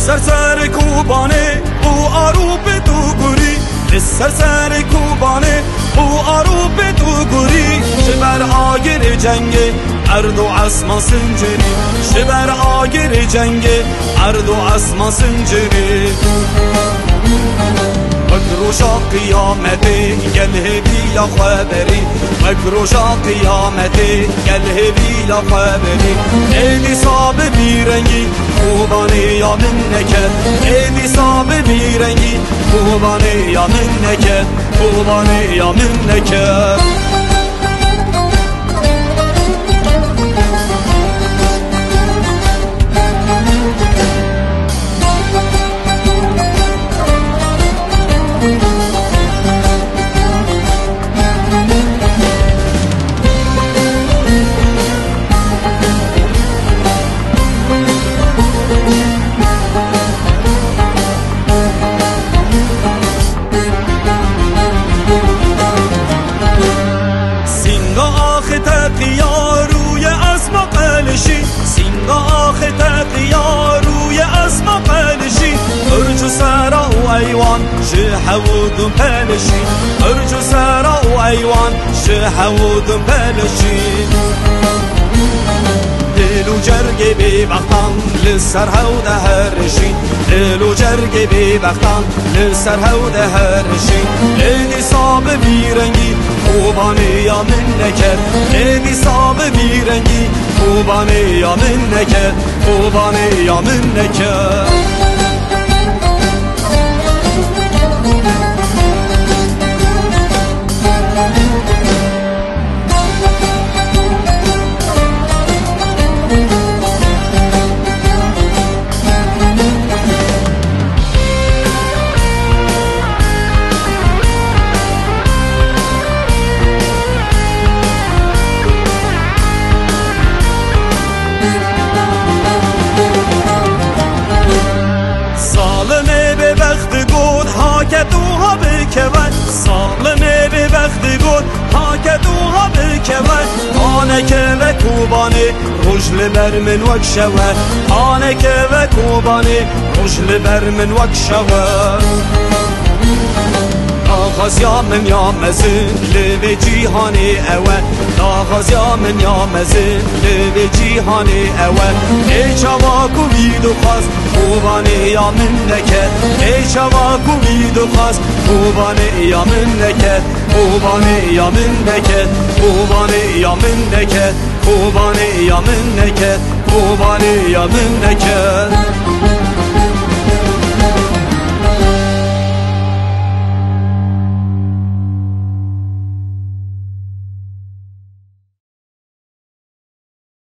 لسر کوبانه او آروب تو گوری لسر کوبانه او آروب تو گوری شبر آگر جنگ ارد و اسما سنجری شبر آگر جنگ ارد و اسما سنجری مکروشا قیامتی گله بیلا خبری مکروشا قیامتی گله بیلا خبری ایدی صاب بیرنگی خوبانه یا من نکد ایدی صاب بیرنگی خوبانه یا من نکد خوبانه یا من نکد روی اسما قلشی سینگا آخه تقیا روی اسما قلشی ارجو سرا و ایوان شحودم پلشی ارجو سرا و ایوان شحودم پلشی دلو جرگ بی وقتان لسر هود هرشی دلو جرگ بی وقتان لسر هود هرشی ایدی صاب بیرنگی خوبانه یا من نکد ایدی صاب بیرنگی خوبانه یا من نکد خوبانه یا من نکد دوها بکود سالمه به وقت گل ها که دوها بکود آنه که و کوبانه رجل بر من وک شود آنه که و کوبانه رجل بر من وک شود آغاز یا من یا مزن لب جیهان اول آغاز یا من یا مزن لب جیهان اول ای چواکو بید و خواست خوبانه یا من نکد ای چواکو بید و خواست خوبانه یا من نکد خوبانه یا من نکد خوبانه یا من نکد خوبانه یا من نکد خوبانه یا من نکد